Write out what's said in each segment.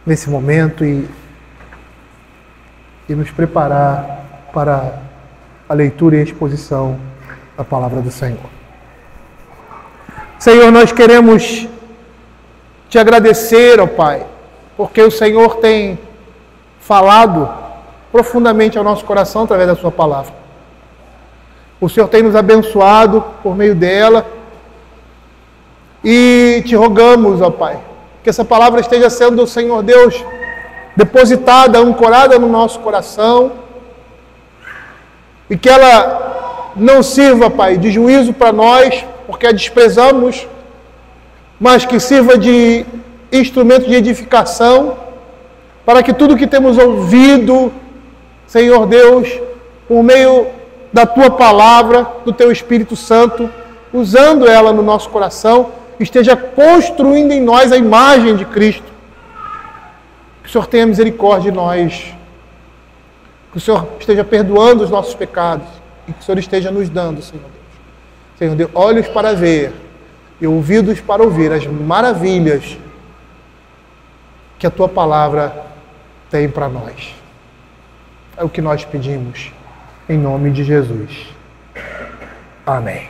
nesse momento e nos preparar para a leitura e a exposição da palavra do Senhor. Senhor, nós queremos te agradecer, ó Pai, porque o Senhor tem falado profundamente ao nosso coração através da sua palavra. O Senhor tem nos abençoado por meio dela e te rogamos, ó Pai, que essa palavra esteja sendo, Senhor Deus, depositada, ancorada no nosso coração e que ela não sirva, Pai, de juízo para nós, porque a desprezamos, mas que sirva de instrumento de edificação para que tudo que temos ouvido, Senhor Deus, por meio da Tua palavra, do Teu Espírito Santo, usando ela no nosso coração, esteja construindo em nós a imagem de Cristo. Que o Senhor tenha misericórdia de nós. Que o Senhor esteja perdoando os nossos pecados. E que o Senhor esteja nos dando, Senhor Deus. Senhor Deus, olhos para ver e ouvidos para ouvir as maravilhas que a Tua palavra tem para nós. É o que nós pedimos, em nome de Jesus. Amém.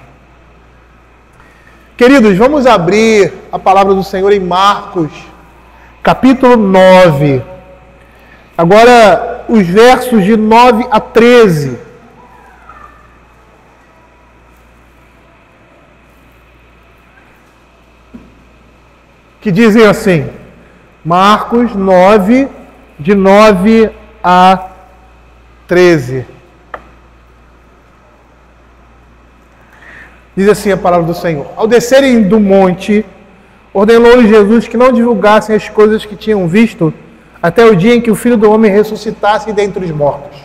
Queridos, vamos abrir a palavra do Senhor em Marcos, capítulo 9. Agora, os versos de 9 a 13. Que dizem assim, Marcos 9, de 9 a 13. Diz assim a palavra do Senhor. Ao descerem do monte, ordenou-lhes Jesus que não divulgassem as coisas que tinham visto até o dia em que o Filho do Homem ressuscitasse dentre os mortos.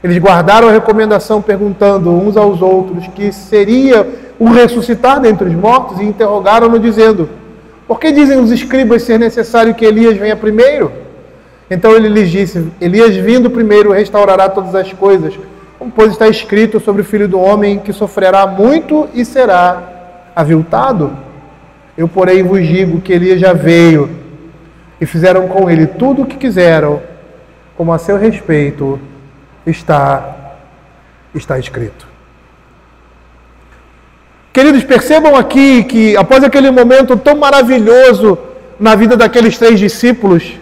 Eles guardaram a recomendação, perguntando uns aos outros que seria o ressuscitar dentre os mortos, e interrogaram-no, dizendo, por que dizem os escribas ser necessário que Elias venha primeiro? Então ele lhes disse, Elias vindo primeiro restaurará todas as coisas, como pois está escrito sobre o Filho do Homem, que sofrerá muito e será aviltado. Eu, porém, vos digo que Elias já veio, e fizeram com ele tudo o que quiseram, como a seu respeito está escrito. Queridos, percebam aqui que após aquele momento tão maravilhoso na vida daqueles 3 discípulos,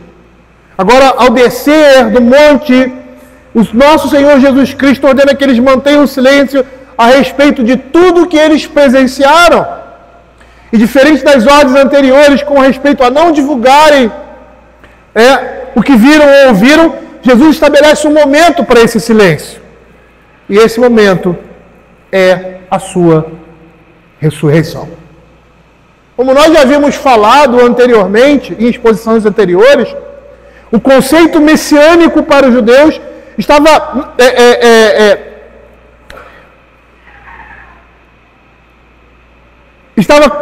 agora ao descer do monte, o nosso Senhor Jesus Cristo ordena que eles mantenham silêncio a respeito de tudo que eles presenciaram. E diferente das ordens anteriores com respeito a não divulgarem o que viram ou ouviram, Jesus estabelece um momento para esse silêncio. E esse momento é a sua ressurreição. Como nós já havíamos falado anteriormente, em exposições anteriores, o conceito messiânico para os judeus estava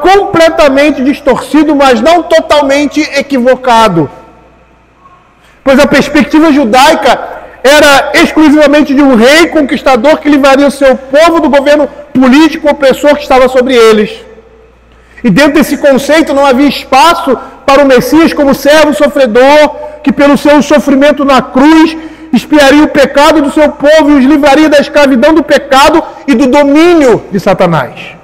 completamente distorcido, mas não totalmente equivocado. Pois a perspectiva judaica era exclusivamente de um rei conquistador que livraria o seu povo do governo político opressor que estava sobre eles. E dentro desse conceito não havia espaço para o Messias como servo sofredor, que pelo seu sofrimento na cruz expiaria o pecado do seu povo e os livraria da escravidão do pecado e do domínio de Satanás.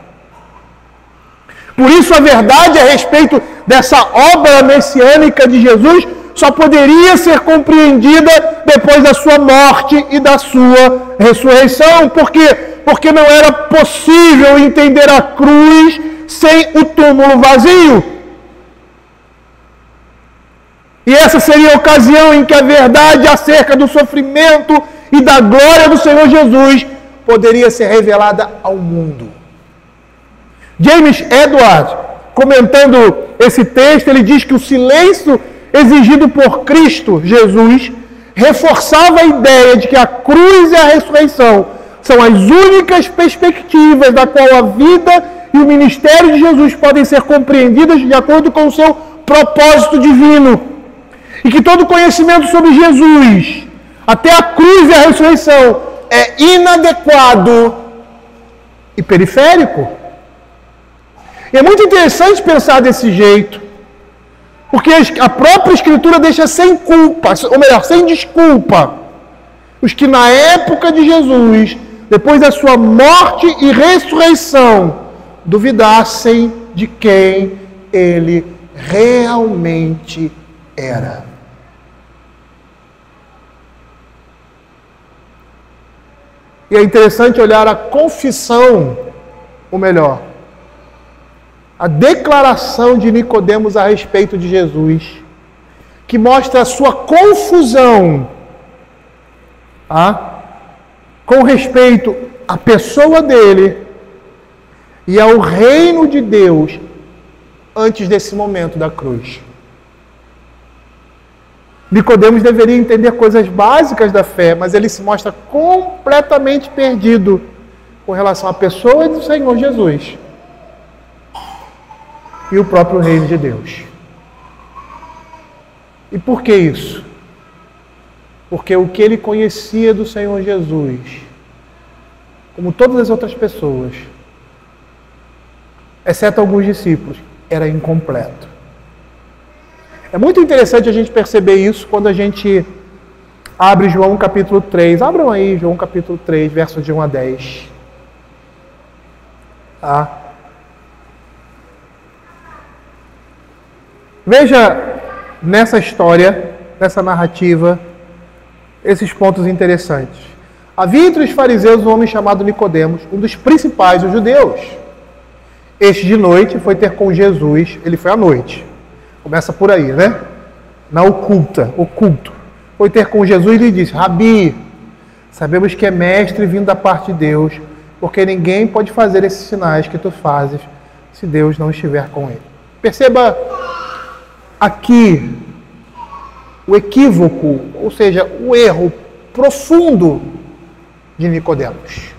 Por isso a verdade a respeito dessa obra messiânica de Jesus só poderia ser compreendida depois da sua morte e da sua ressurreição. Por quê? Porque não era possível entender a cruz sem o túmulo vazio. E essa seria a ocasião em que a verdade acerca do sofrimento e da glória do Senhor Jesus poderia ser revelada ao mundo. James Edwards, comentando esse texto, ele diz que o silêncio exigido por Cristo Jesus reforçava a ideia de que a cruz e a ressurreição são as únicas perspectivas da qual a vida e o ministério de Jesus podem ser compreendidas de acordo com o seu propósito divino. E que todo conhecimento sobre Jesus, até a cruz e a ressurreição, é inadequado e periférico. E é muito interessante pensar desse jeito, Porque a própria Escritura deixa sem culpa, ou melhor, sem desculpa, os que na época de Jesus, depois da sua morte e ressurreição, duvidassem de quem ele realmente era. E é interessante olhar a confissão, ou melhor, a declaração de Nicodemos a respeito de Jesus, que mostra a sua confusão com respeito à pessoa dele e ao reino de Deus antes desse momento da cruz. Nicodemos deveria entender coisas básicas da fé, mas ele se mostra completamente perdido com relação à pessoa do Senhor Jesus e o próprio reino de Deus. E por que isso? Porque o que ele conhecia do Senhor Jesus, como todas as outras pessoas, exceto alguns discípulos, era incompleto. É muito interessante a gente perceber isso quando a gente abre João capítulo 3. Abram aí João capítulo 3, versos de 1 a 10. Veja nessa história, nessa narrativa, esses pontos interessantes. Havia entre os fariseus um homem chamado Nicodemos, um dos principais dos judeus. Este de noite foi ter com Jesus, ele foi à noite. Começa por aí, né? Na oculto. Foi ter com Jesus e lhe disse: Rabi, sabemos que é mestre vindo da parte de Deus, porque ninguém pode fazer esses sinais que tu fazes se Deus não estiver com ele. Perceba aqui o equívoco, ou seja, o erro profundo de Nicodemos,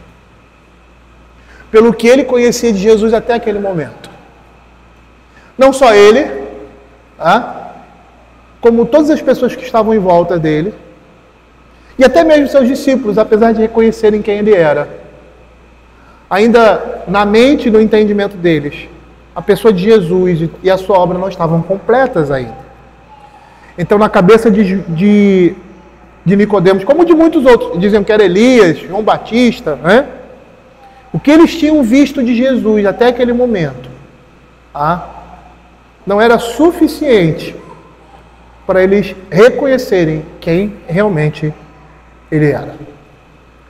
pelo que ele conhecia de Jesus até aquele momento. Não só ele, como todas as pessoas que estavam em volta dele, e até mesmo seus discípulos, apesar de reconhecerem quem ele era, ainda na mente e no entendimento deles, a pessoa de Jesus e a sua obra não estavam completas ainda. Então, na cabeça de Nicodemos, como de muitos outros, diziam que era Elias, João Batista, né? O que eles tinham visto de Jesus até aquele momento, não era suficiente para eles reconhecerem quem realmente ele era.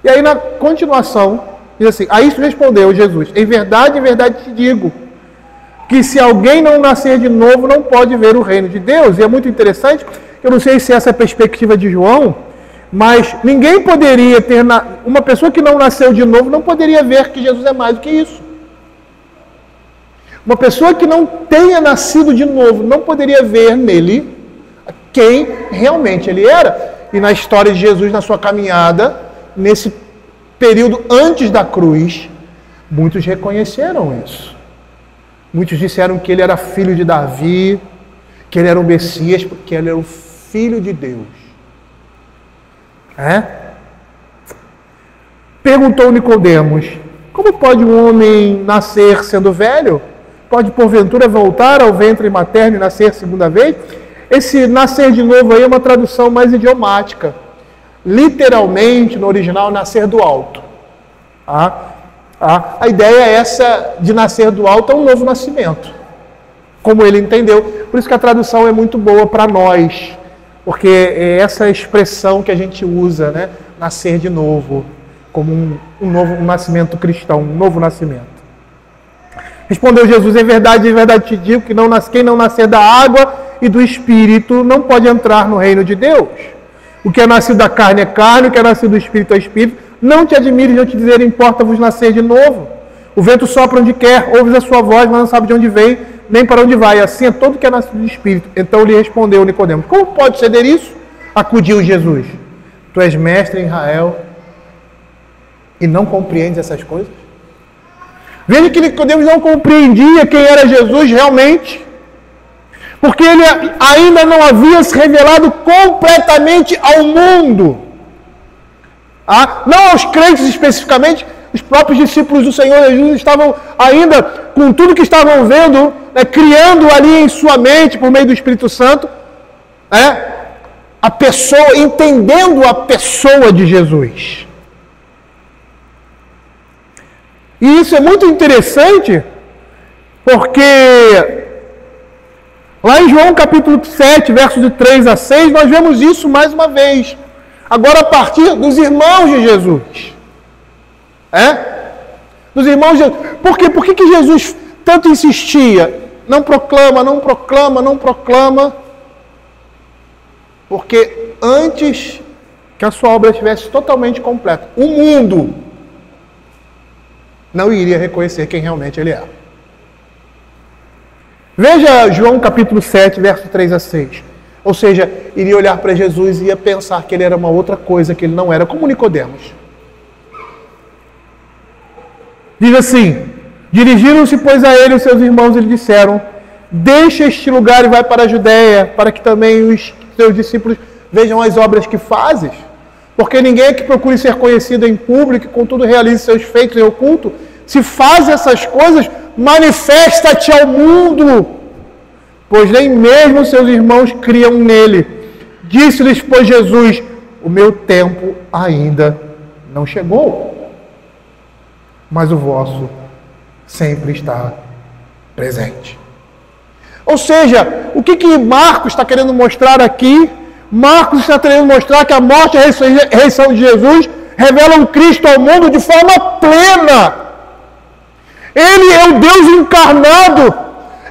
E aí, na continuação, diz assim: a isso respondeu Jesus: em verdade te digo, que se alguém não nascer de novo, não pode ver o reino de Deus. E é muito interessante, eu não sei se essa é a perspectiva de João, mas ninguém poderia ter, uma pessoa que não nasceu de novo, não poderia ver que Jesus é mais do que isso. Uma pessoa que não tenha nascido de novo, não poderia ver nele quem realmente ele era. E na história de Jesus, na sua caminhada, nesse período antes da cruz, muitos reconheceram isso. Muitos disseram que ele era filho de Davi, que ele era o Messias, porque ele era o Filho de Deus. Perguntou Nicodemos: como pode um homem nascer sendo velho? Pode porventura voltar ao ventre materno e nascer segunda vez? Esse nascer de novo aí é uma tradução mais idiomática. Literalmente, no original, nascer do alto. A ideia é essa de nascer do alto, é um novo nascimento, como ele entendeu. Por isso que a tradução é muito boa para nós, porque é essa expressão que a gente usa, né? Nascer de novo, como um nascimento cristão, um novo nascimento. Respondeu Jesus: em verdade te digo que quem não nascer da água e do Espírito não pode entrar no reino de Deus. O que é nascido da carne é carne, o que é nascido do Espírito é Espírito. Não te admires de eu te dizer: importa-vos nascer de novo. O vento sopra onde quer, ouves a sua voz, mas não sabe de onde vem, nem para onde vai. Assim é todo que é nascido do Espírito. Então lhe respondeu Nicodemos: como pode suceder isso? Acudiu Jesus: tu és mestre em Israel e não compreendes essas coisas? Veja que Nicodemos não compreendia quem era Jesus realmente, porque ele ainda não havia se revelado completamente ao mundo. Não aos crentes especificamente, os próprios discípulos do Senhor Jesus estavam ainda, com tudo que estavam vendo, criando ali em sua mente, por meio do Espírito Santo, a pessoa, entendendo a pessoa de Jesus. E isso é muito interessante, porque lá em João capítulo 7, versos de 3 a 6, nós vemos isso mais uma vez. Agora a partir dos irmãos de Jesus. Dos irmãos de Jesus. Por quê? Por que Jesus tanto insistia? Não proclama, não proclama, não proclama. Porque antes que a sua obra estivesse totalmente completa, o mundo não iria reconhecer quem realmente ele é. Veja João capítulo 7, versos 3 a 6. Ou seja, iria olhar para Jesus e ia pensar que ele era uma outra coisa, que ele não era, como Nicodemos. Diz assim: dirigiram-se, pois, a ele os seus irmãos e lhe disseram: deixa este lugar e vai para a Judéia, para que também os teus discípulos vejam as obras que fazes. Porque ninguém é que procure ser conhecido em público, contudo realize seus feitos em oculto. Se faz essas coisas, manifesta-te ao mundo, pois nem mesmo seus irmãos criam nele. Disse-lhes, pois, Jesus: o meu tempo ainda não chegou, mas o vosso sempre está presente. Ou seja, o que Marcos está querendo mostrar aqui? Marcos está querendo mostrar que a morte e a ressurreição de Jesus revelam Cristo ao mundo de forma plena. Ele é o Deus encarnado.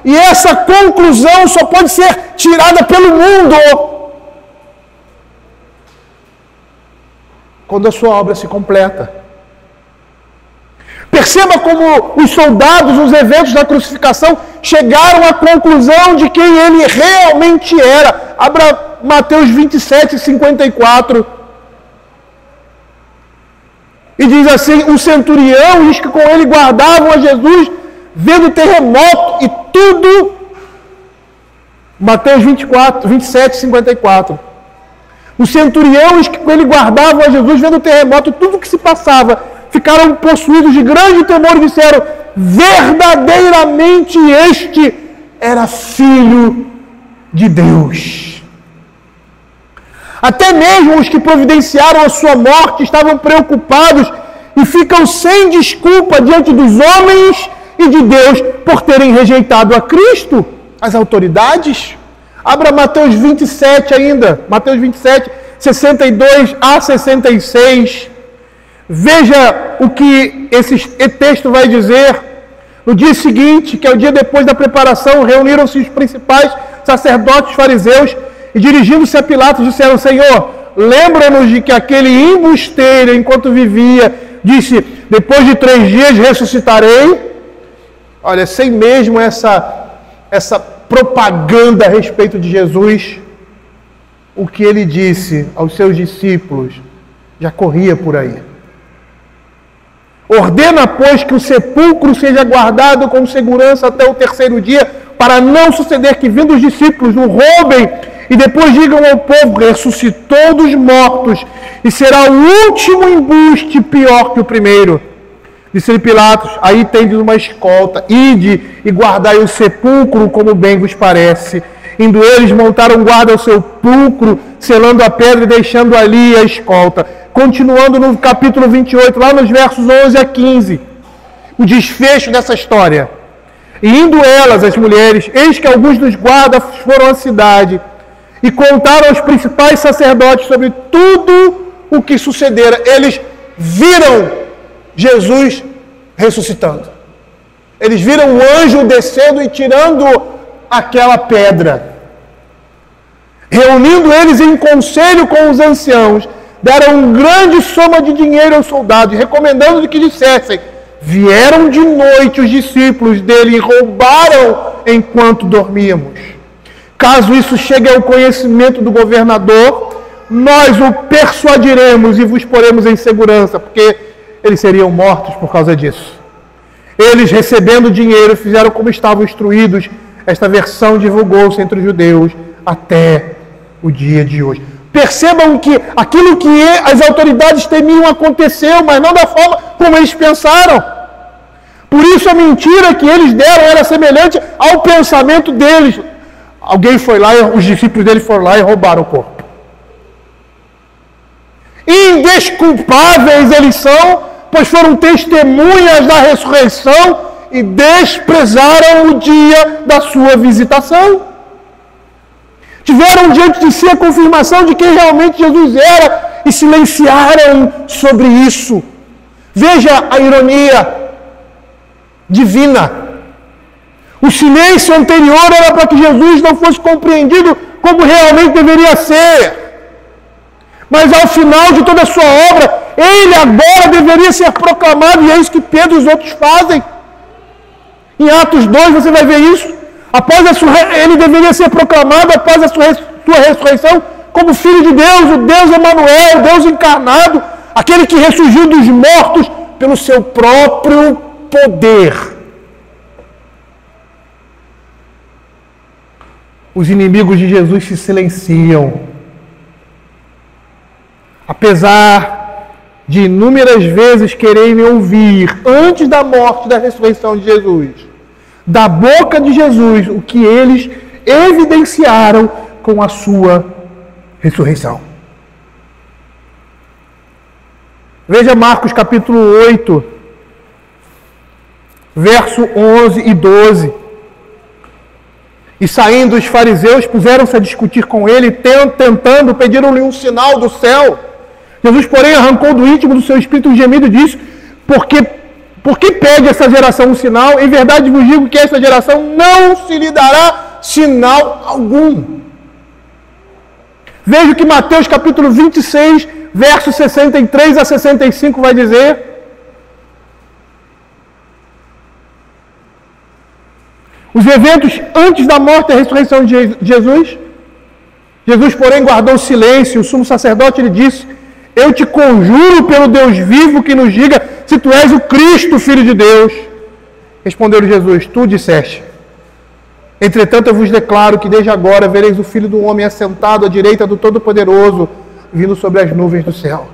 E essa conclusão só pode ser tirada pelo mundo quando a sua obra se completa. Perceba como os soldados, nos eventos da crucificação, chegaram à conclusão de quem ele realmente era. Abra Mateus 27, 54. E diz assim: o centurião e os que com ele guardavam a Jesus, vendo o terremoto e tudo. Mateus 27, 54. O centurião e os que com ele guardavam a Jesus, vendo o terremoto e tudo o que se passava, ficaram possuídos de grande temor e disseram: verdadeiramente este era Filho de Deus. Até mesmo os que providenciaram a sua morte estavam preocupados e ficam sem desculpa diante dos homens e de Deus por terem rejeitado a Cristo, as autoridades. Abra Mateus 27 ainda, Mateus 27, 62 a 66. Veja o que esse texto vai dizer. No dia seguinte, que é o dia depois da preparação, reuniram-se os principais sacerdotes fariseus e, dirigindo-se a Pilatos, disseram: Senhor, lembra-nos de que aquele embusteiro, enquanto vivia, disse: depois de 3 dias ressuscitarei. Olha, sem mesmo essa propaganda a respeito de Jesus, o que ele disse aos seus discípulos já corria por aí. Ordena, pois, que o sepulcro seja guardado com segurança até o 3º dia, para não suceder que, vindo os discípulos, o roubem e depois digam ao povo: ressuscitou dos mortos, e será o último embuste pior que o primeiro. Disse-lhe Pilatos: aí tendes uma escolta, ide e guardai o sepulcro como bem vos parece. Indo eles, montaram guarda ao sepulcro, selando a pedra e deixando ali a escolta. Continuando no capítulo 28, lá nos versos 11 a 15, o desfecho dessa história. E indo elas, as mulheres, eis que alguns dos guardas foram à cidade e contaram aos principais sacerdotes sobre tudo o que sucedera. Eles viram Jesus ressuscitando. Eles viram o anjo descendo e tirando aquela pedra. Reunindo eles em conselho com os anciãos, deram grande soma de dinheiro aos soldados, recomendando que dissessem: vieram de noite os discípulos dele e roubaram enquanto dormíamos. Caso isso chegue ao conhecimento do governador, nós o persuadiremos e vos poremos em segurança, porque eles seriam mortos por causa disso. Eles, recebendo dinheiro, fizeram como estavam instruídos. Esta versão divulgou-se entre os judeus até o dia de hoje. Percebam que aquilo que as autoridades temiam aconteceu, mas não da forma como eles pensaram. Por isso a mentira que eles deram era semelhante ao pensamento deles. Alguém foi lá, os discípulos dele foram lá e roubaram o corpo. Indesculpáveis eles são, pois foram testemunhas da ressurreição e desprezaram o dia da sua visitação. Tiveram diante de si a confirmação de quem realmente Jesus era e silenciaram sobre isso. Veja a ironia divina. O silêncio anterior era para que Jesus não fosse compreendido como realmente deveria ser. Mas ao final de toda a sua obra, ele agora deveria ser proclamado, e é isso que Pedro e os outros fazem. Em Atos 2 você vai ver isso. Ele deveria ser proclamado após a sua ressurreição como Filho de Deus, o Deus Emanuel, o Deus encarnado, aquele que ressurgiu dos mortos pelo seu próprio poder. Os inimigos de Jesus se silenciam. Apesar de inúmeras vezes quererem ouvir, antes da morte e da ressurreição de Jesus, da boca de Jesus, o que eles evidenciaram com a sua ressurreição. Veja Marcos capítulo 8, verso 11 e 12. E saindo os fariseus, puseram-se a discutir com ele, tentando, pediram-lhe um sinal do céu. Jesus, porém, arrancou do íntimo do seu espírito um gemido e disse: Por que pede essa geração um sinal? Em verdade vos digo que esta geração não se lhe dará sinal algum. Veja o que Mateus capítulo 26, versos 63 a 65 vai dizer. Os eventos antes da morte e da ressurreição de Jesus. Jesus, porém, guardou silêncio. O sumo sacerdote lhe disse: Eu te conjuro pelo Deus vivo que nos diga se tu és o Cristo, Filho de Deus. Respondeu-lhe Jesus: Tu disseste. Entretanto, eu vos declaro que desde agora vereis o Filho do Homem assentado à direita do Todo-Poderoso, vindo sobre as nuvens do céu.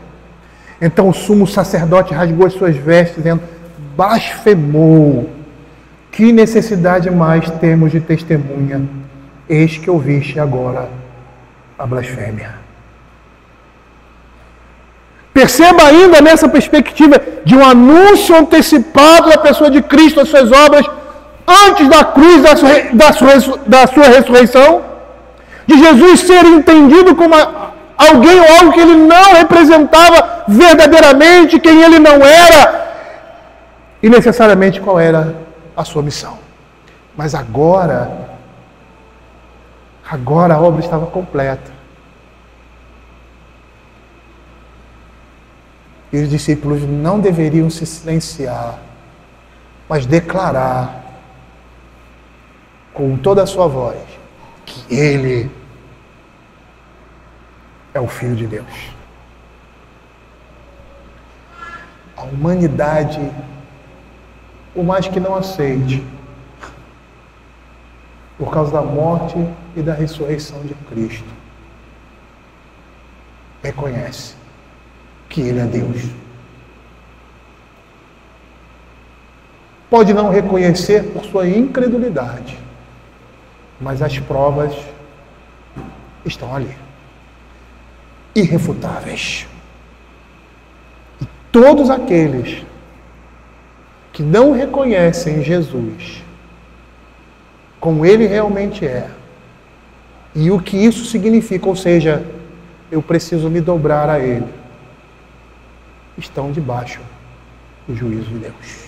Então o sumo sacerdote rasgou as suas vestes, dizendo: Blasfemou. Que necessidade mais temos de testemunha? Eis que ouviste agora a blasfêmia. Perceba ainda nessa perspectiva de um anúncio antecipado da pessoa de Cristo, as suas obras, antes da cruz, da sua ressurreição, de Jesus ser entendido como alguém ou algo que ele não representava verdadeiramente, quem ele não era, e necessariamente qual era a sua missão. Mas agora a obra estava completa. E os discípulos não deveriam se silenciar, mas declarar com toda a sua voz que Ele é o Filho de Deus. A humanidade, por mais que não aceite, por causa da morte e da ressurreição de Cristo, reconhece que Ele é Deus. Pode não reconhecer por sua incredulidade, mas as provas estão ali, irrefutáveis. E todos aqueles que não reconhecem Jesus como Ele realmente é, e o que isso significa, ou seja, eu preciso me dobrar a Ele, estão debaixo do juízo de Deus.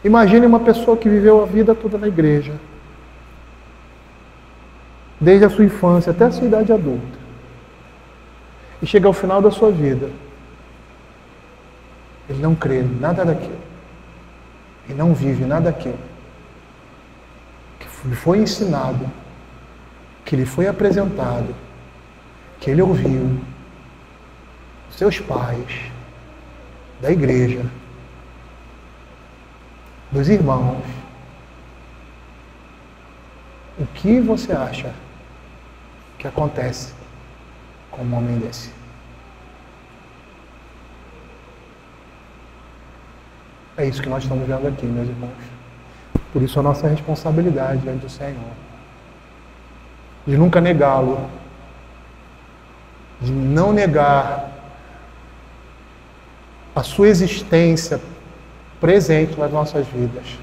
Imagine uma pessoa que viveu a vida toda na igreja, desde a sua infância até a sua idade adulta, e chega ao final da sua vida, ele não crê em nada daquilo, e não vive nada daquilo que lhe foi ensinado, que lhe foi apresentado, que ele ouviu dos seus pais, da igreja, dos irmãos. O que você acha que acontece com um homem desse? É isso que nós estamos vendo aqui, meus irmãos. Por isso a nossa responsabilidade diante do Senhor. De nunca negá-lo. De não negar a sua existência presente nas nossas vidas.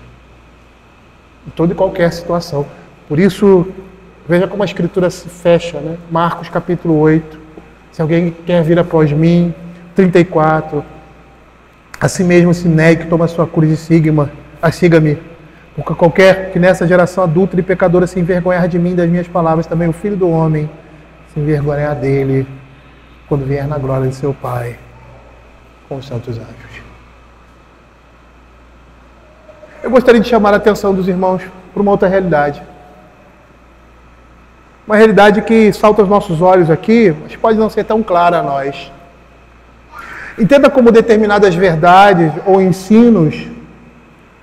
Em toda e qualquer situação. Por isso, veja como a Escritura se fecha, né? Marcos capítulo 8. Se alguém quer vir após mim, 34. Assim mesmo se negue, toma a sua cruz e siga-me. Porque qualquer que nessa geração adulta e pecadora se envergonhar de mim, das minhas palavras, também o Filho do Homem se envergonhar dele quando vier na glória de seu Pai com os santos anjos. Eu gostaria de chamar a atenção dos irmãos para uma outra realidade. Uma realidade que salta aos nossos olhos aqui, mas pode não ser tão clara a nós. Entenda como determinadas verdades ou ensinos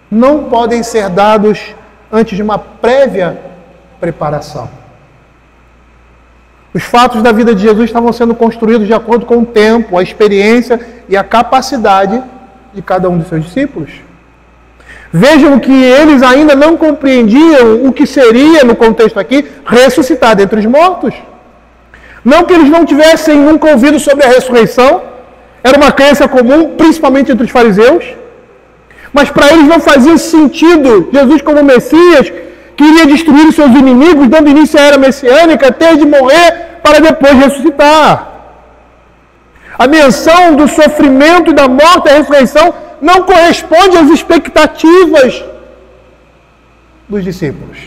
não podem ser dados antes de uma prévia preparação. Os fatos da vida de Jesus estavam sendo construídos de acordo com o tempo, a experiência e a capacidade de cada um dos seus discípulos. Vejam que eles ainda não compreendiam o que seria, no contexto aqui, ressuscitar dentre os mortos. Não que eles não tivessem nunca ouvido sobre a ressurreição, era uma crença comum, principalmente entre os fariseus, mas para eles não fazia sentido Jesus como Messias, que iria destruir os seus inimigos, dando início à era messiânica, ter de morrer para depois ressuscitar. A menção do sofrimento e da morte e da ressurreição não corresponde às expectativas dos discípulos.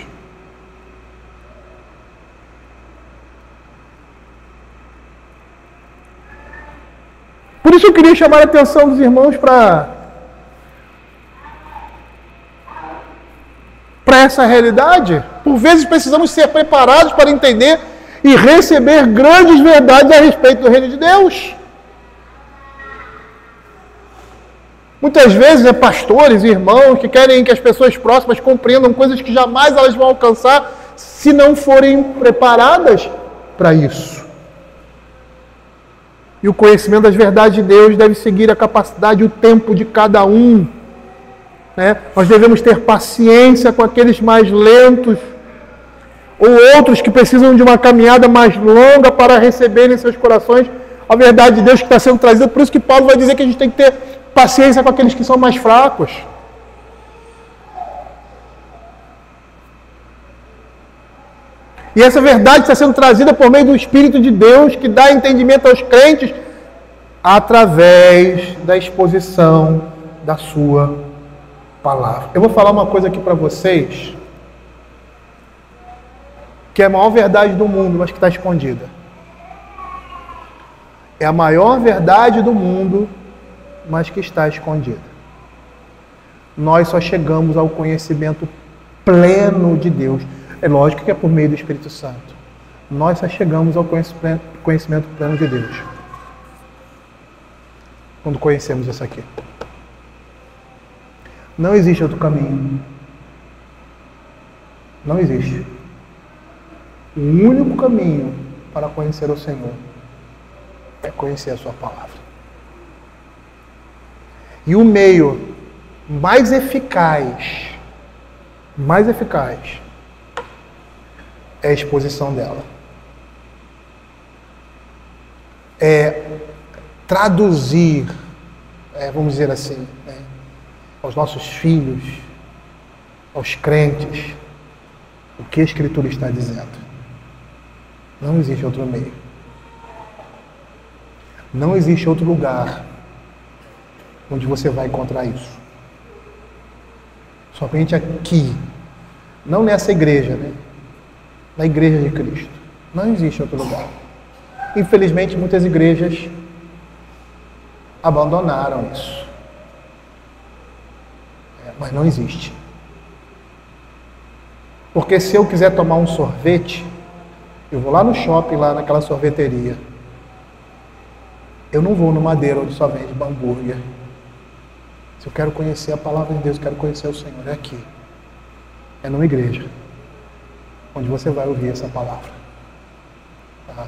Por isso eu queria chamar a atenção dos irmãos para essa realidade. Por vezes precisamos ser preparados para entender e receber grandes verdades a respeito do reino de Deus. Muitas vezes pastores e irmãos que querem que as pessoas próximas compreendam coisas que jamais elas vão alcançar se não forem preparadas para isso. E o conhecimento das verdades de Deus deve seguir a capacidade e o tempo de cada um. Nós devemos ter paciência com aqueles mais lentos ou outros que precisam de uma caminhada mais longa para receberem em seus corações a verdade de Deus que está sendo trazida. Por isso que Paulo vai dizer que a gente tem que ter paciência com aqueles que são mais fracos. E essa verdade está sendo trazida por meio do Espírito de Deus, que dá entendimento aos crentes através da exposição da sua palavra. Eu vou falar uma coisa aqui para vocês, que é a maior verdade do mundo, mas que está escondida. É a maior verdade do mundo, mas que está escondida. Nós só chegamos ao conhecimento pleno de Deus. É lógico que é por meio do Espírito Santo. Nós só chegamos ao conhecimento pleno de Deus quando conhecemos isso aqui. Não existe outro caminho. Não existe. O único caminho para conhecer o Senhor é conhecer a sua palavra. E o meio mais eficaz é a exposição dela. É traduzir, vamos dizer assim, aos nossos filhos, aos crentes, o que a Escritura está dizendo. Não existe outro meio. Não existe outro lugar onde você vai encontrar isso. Somente aqui. Não nessa igreja, na igreja de Cristo. Não existe outro lugar. Infelizmente, muitas igrejas abandonaram isso. Mas não existe. Porque se eu quiser tomar um sorvete, eu vou lá no shopping, lá naquela sorveteria. Eu não vou no Madeira, onde só vende hambúrguer. Se eu quero conhecer a palavra de Deus, eu quero conhecer o Senhor, é aqui. É numa igreja, onde você vai ouvir essa palavra. Tá?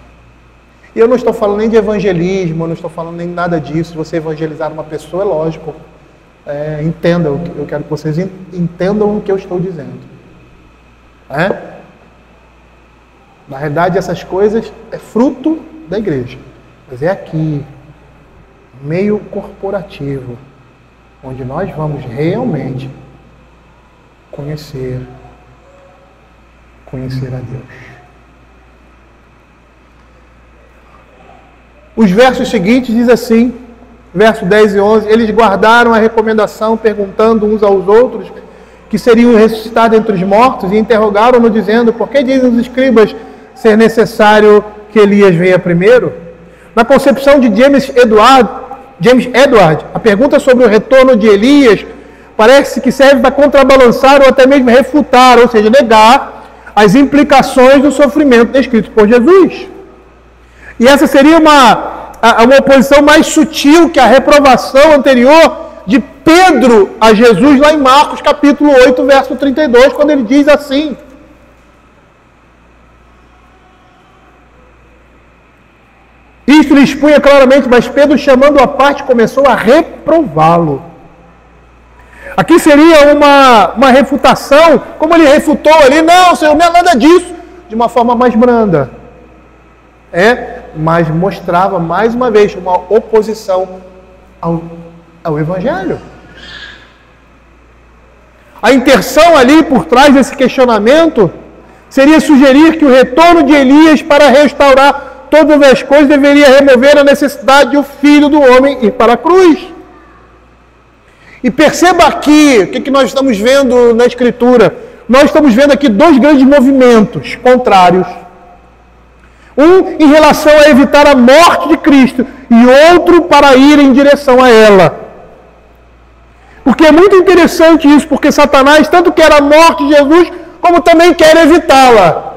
E eu não estou falando nem de evangelismo, eu não estou falando nem nada disso. Se você evangelizar uma pessoa, é lógico. Entendam, eu quero que vocês entendam o que eu estou dizendo. Na realidade, essas coisas é fruto da igreja. Mas é aqui, meio corporativo, onde nós vamos realmente conhecer a Deus. Os versos seguintes diz assim, versos 10 e 11, eles guardaram a recomendação, perguntando uns aos outros que seriam ressuscitados entre os mortos, e interrogaram-no, dizendo, por que dizem os escribas ser necessário que Elias venha primeiro? Na concepção de James Edward, a pergunta sobre o retorno de Elias parece que serve para contrabalançar ou até mesmo refutar, ou seja, negar as implicações do sofrimento descrito por Jesus. E essa seria uma oposição mais sutil que a reprovação anterior de Pedro a Jesus lá em Marcos capítulo 8, verso 32, quando ele diz assim: isto lhe expunha claramente, mas Pedro, chamando-o à parte, começou a reprová-lo. Aqui seria uma refutação, como ele refutou ali, não, Senhor, não é nada disso, de uma forma mais branda. Mas mostrava mais uma vez uma oposição ao Evangelho. A intenção ali por trás desse questionamento seria sugerir que o retorno de Elias para restaurar todas as coisas deveria remover a necessidade de o Filho do Homem ir para a cruz. E perceba aqui, o que nós estamos vendo na Escritura? Nós estamos vendo aqui dois grandes movimentos contrários. Um em relação a evitar a morte de Cristo e outro para ir em direção a ela. Porque é muito interessante isso, porque Satanás tanto quer a morte de Jesus, como também quer evitá-la.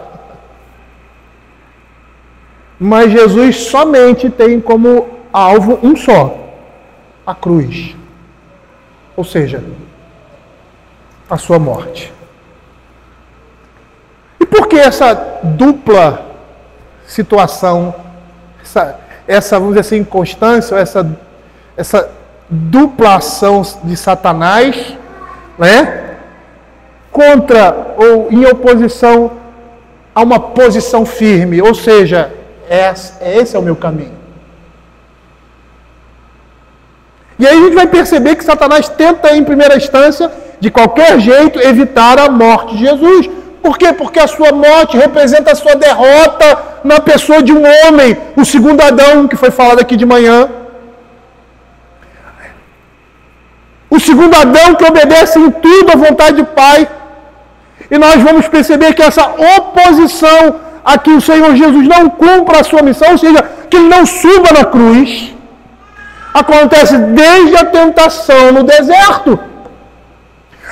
Mas Jesus somente tem como alvo um só, a cruz. Ou seja, a sua morte. E por que essa dupla situação, essa vamos dizer assim, inconstância, essa dupla ação de Satanás, contra ou em oposição a uma posição firme, ou seja, esse é o meu caminho. E aí a gente vai perceber que Satanás tenta, em primeira instância, de qualquer jeito, evitar a morte de Jesus. Por quê? Porque a sua morte representa a sua derrota na pessoa de um homem, o segundo Adão, que foi falado aqui de manhã. O segundo Adão que obedece em tudo à vontade do Pai. E nós vamos perceber que essa oposição a que o Senhor Jesus não cumpra a sua missão, ou seja, que ele não suba na cruz, acontece desde a tentação no deserto.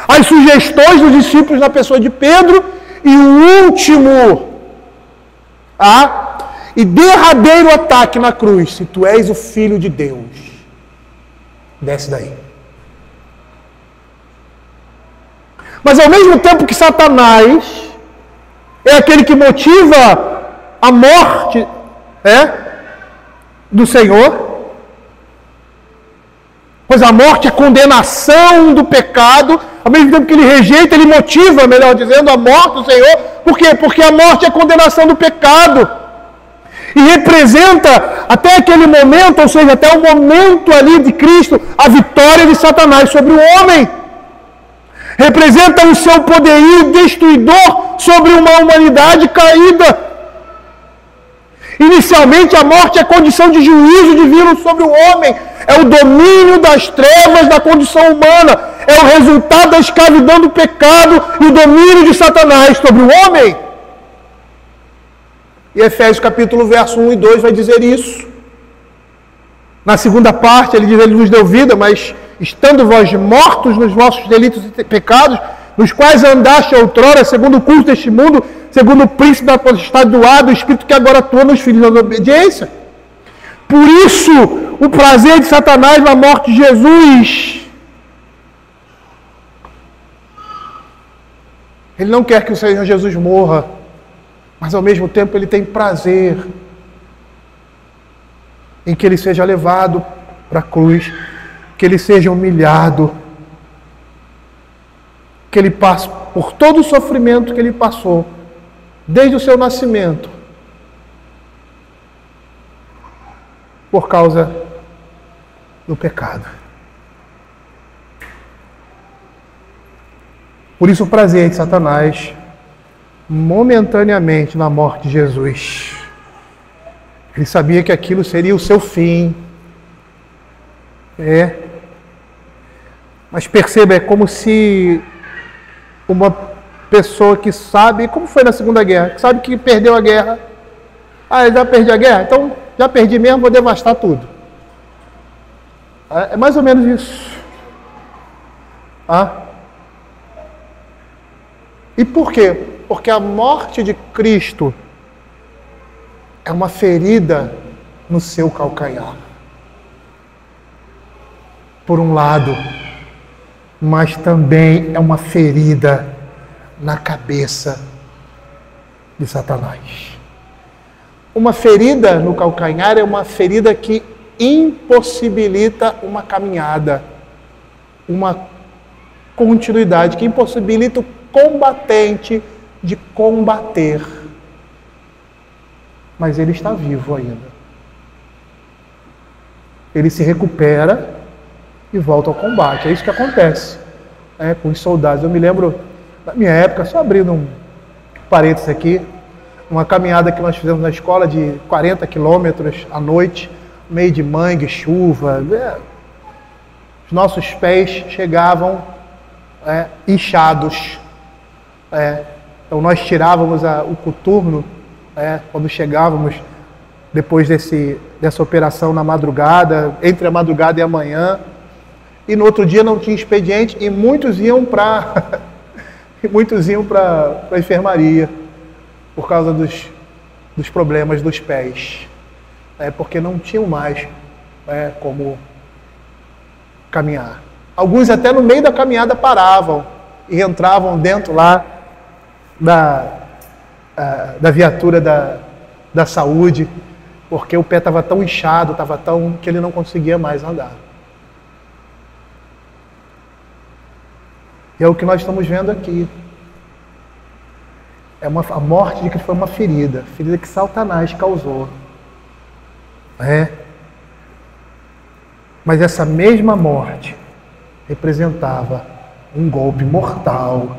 As sugestões dos discípulos na pessoa de Pedro e o último e derradeiro ataque na cruz. Se tu és o Filho de Deus, desce daí. Mas ao mesmo tempo que Satanás é aquele que motiva a morte do Senhor, pois a morte é a condenação do pecado, ao mesmo tempo que ele rejeita, ele motiva, melhor dizendo, a morte do Senhor. Por quê? Porque a morte é a condenação do pecado. E representa até aquele momento, ou seja, até o momento ali de Cristo, a vitória de Satanás sobre o homem. Representa o seu poderio destruidor sobre uma humanidade caída. Inicialmente, a morte é a condição de juízo divino sobre o homem. É o domínio das trevas da condição humana. É o resultado da escravidão do pecado e o domínio de Satanás sobre o homem. E Efésios capítulo verso 1 e 2 vai dizer isso. Na segunda parte, ele diz, ele nos deu vida, mas estando vós mortos nos vossos delitos e pecados, nos quais andaste outrora, segundo o curso deste mundo, segundo o príncipe da potestade do ar, do Espírito que agora atua nos filhos da desobediência. Por isso, o prazer de Satanás na morte de Jesus. Ele não quer que o Senhor Jesus morra, mas ao mesmo tempo ele tem prazer em que ele seja levado para a cruz, que ele seja humilhado, que ele passa, por todo o sofrimento que ele passou, desde o seu nascimento, por causa do pecado. Por isso o prazer de Satanás, momentaneamente na morte de Jesus. Ele sabia que aquilo seria o seu fim. Mas perceba, é como se uma pessoa que sabe, como foi na Segunda Guerra, que sabe que perdeu a guerra. Ah, eu já perdi a guerra? Então já perdi mesmo, vou devastar tudo. É mais ou menos isso. E por quê? Porque a morte de Cristo é uma ferida no seu calcanhar. Por um lado, mas também é uma ferida na cabeça de Satanás. Uma ferida no calcanhar é uma ferida que impossibilita uma caminhada, uma continuidade, que impossibilita o combatente de combater. Mas ele está vivo ainda. Ele se recupera e volta ao combate. É isso que acontece com os soldados. Eu me lembro, na minha época, só abrindo um parênteses aqui, uma caminhada que nós fizemos na escola de 40 quilômetros à noite, meio de mangue, chuva. Os nossos pés chegavam inchados. Então nós tirávamos o coturno quando chegávamos depois dessa operação na madrugada, entre a madrugada e a manhã. E no outro dia não tinha expediente e muitos iam para a enfermaria por causa dos problemas dos pés. Porque não tinham mais como caminhar. Alguns até no meio da caminhada paravam e entravam dentro lá da viatura da saúde, porque o pé estava tão inchado, que ele não conseguia mais andar. E é o que nós estamos vendo aqui. A morte de Cristo foi uma ferida que Satanás causou. Mas essa mesma morte representava um golpe mortal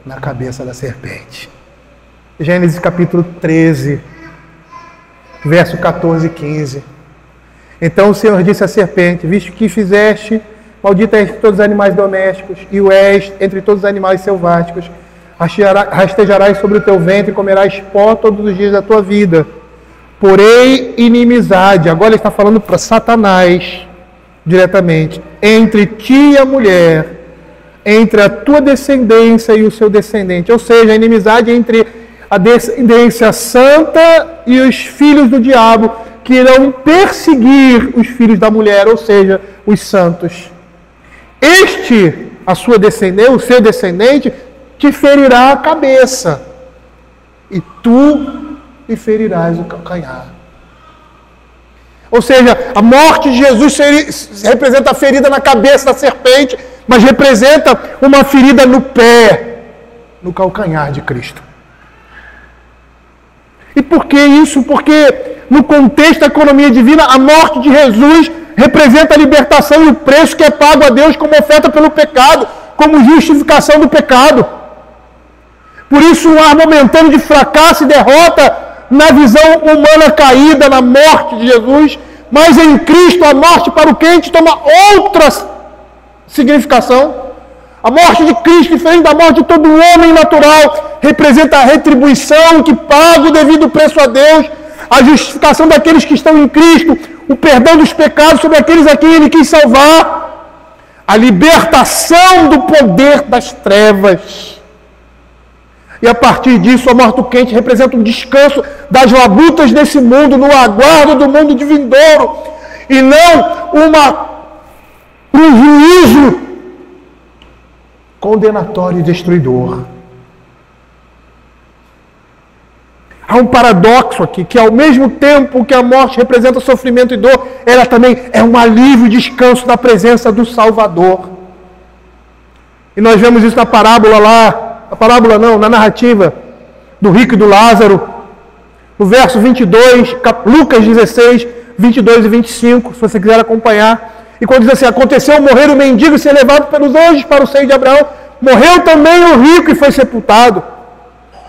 na cabeça da serpente. Gênesis capítulo 13, verso 14 e 15. Então o Senhor disse à serpente: visto que fizeste, maldita és entre todos os animais domésticos, e o és entre todos os animais selváticos. Rastejarás sobre o teu ventre e comerás pó todos os dias da tua vida. Porém, inimizade, agora ele está falando para Satanás, diretamente, entre ti e a mulher, entre a tua descendência e o seu descendente. Ou seja, a inimizade entre a descendência santa e os filhos do diabo, que irão perseguir os filhos da mulher, ou seja, os santos. A sua descendência, o seu descendente, te ferirá a cabeça, e tu lhe ferirás o calcanhar. Ou seja, a morte de Jesus representa a ferida na cabeça da serpente, mas representa uma ferida no pé, no calcanhar de Cristo. E por que isso? Porque no contexto da economia divina, a morte de Jesus representa a libertação e o preço que é pago a Deus como oferta pelo pecado, como justificação do pecado. Por isso, um ar momentâneo de fracasso e derrota na visão humana caída, na morte de Jesus, mas em Cristo a morte para o crente toma outra significação. A morte de Cristo, diferente da morte de todo homem natural, representa a retribuição que paga o devido preço a Deus, a justificação daqueles que estão em Cristo, o perdão dos pecados sobre aqueles a quem Ele quis salvar, a libertação do poder das trevas. E a partir disso, a morte do crente representa um descanso das labutas desse mundo, no aguardo do mundo de vindouro, e não um juízo condenatório e destruidor. Há um paradoxo aqui, que ao mesmo tempo que a morte representa sofrimento e dor, ela também é um alívio e descanso na presença do Salvador. E nós vemos isso na parábola lá, na narrativa do rico e do Lázaro, no verso 22, Lucas 16, 22 e 25, se você quiser acompanhar. E quando diz assim, aconteceu morrer o mendigo e ser levado pelos anjos para o seio de Abraão, morreu também o rico e foi sepultado.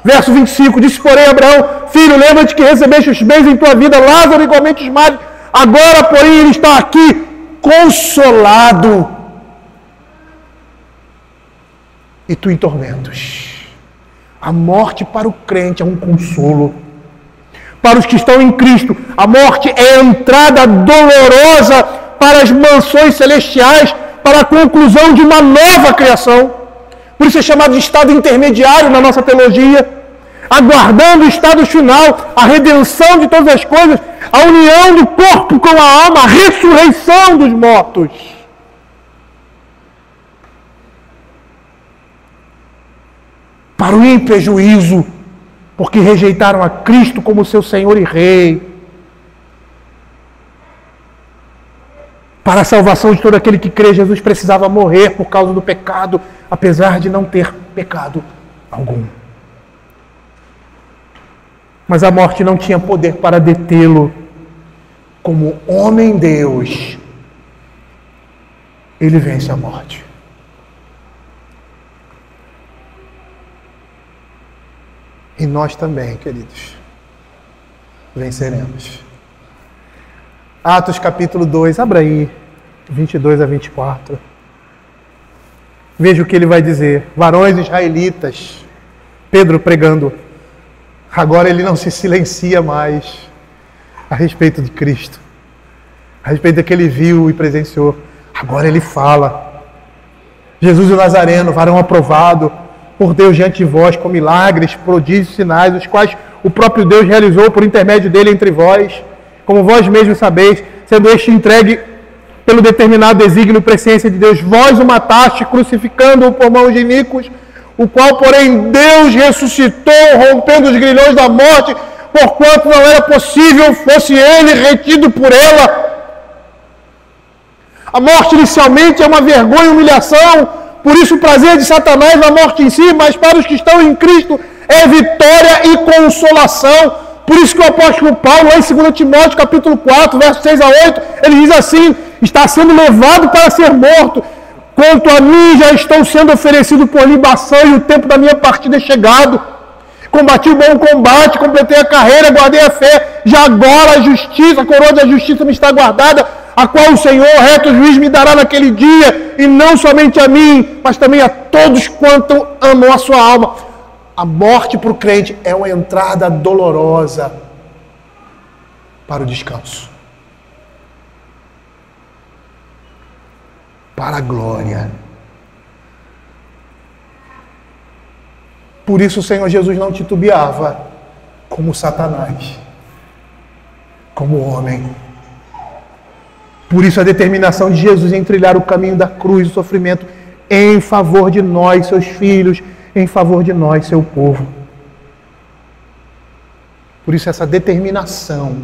Verso 25, disse porém Abraão, filho, lembra-te que recebeste os bens em tua vida, Lázaro igualmente os males, agora porém ele está aqui consolado e tu em tormentos. A morte para o crente é um consolo. Para os que estão em Cristo, a morte é a entrada dolorosa para as mansões celestiais, para a conclusão de uma nova criação. Por isso é chamado de estado intermediário na nossa teologia, aguardando o estado final, a redenção de todas as coisas, a união do corpo com a alma, a ressurreição dos mortos. Para o ímpio é juízo, porque rejeitaram a Cristo como seu Senhor e Rei. Para a salvação de todo aquele que crê, Jesus precisava morrer por causa do pecado, apesar de não ter pecado algum. Mas a morte não tinha poder para detê-lo. Como homem-Deus, ele vence a morte. E nós também, queridos, venceremos. Atos capítulo 2, abra aí, 22 a 24. Veja o que ele vai dizer. Varões israelitas, Pedro pregando. Agora ele não se silencia mais a respeito de Cristo, a respeito do que ele viu e presenciou. Agora ele fala. Jesus o Nazareno, varão aprovado por Deus diante de vós, com milagres, prodígios, sinais, os quais o próprio Deus realizou por intermédio dele entre vós, como vós mesmos sabeis, sendo este entregue pelo determinado desígnio e presciência de Deus, vós o mataste, crucificando-o por mãos de iníquos, o qual, porém, Deus ressuscitou, rompendo os grilhões da morte, porquanto não era possível fosse ele retido por ela. A morte inicialmente é uma vergonha e humilhação, por isso o prazer de Satanás na morte em si, mas para os que estão em Cristo é vitória e consolação. Por isso que o apóstolo Paulo, lá em 2 Timóteo capítulo 4, versos 6 a 8, ele diz assim, está sendo levado para ser morto. Quanto a mim, já estou sendo oferecido por libação e o tempo da minha partida é chegado. Combati o bom combate, completei a carreira, guardei a fé. Já agora a justiça, a coroa da justiça me está guardada, a qual o Senhor, reto juiz, me dará naquele dia, e não somente a mim, mas também a todos quanto amam a sua alma. A morte para o crente é uma entrada dolorosa para o descanso, para a glória. Por isso o Senhor Jesus não titubeava como Satanás, como homem. Por isso a determinação de Jesus em trilhar o caminho da cruz, do sofrimento, em favor de nós, seus filhos, em favor de nós, seu povo. Por isso essa determinação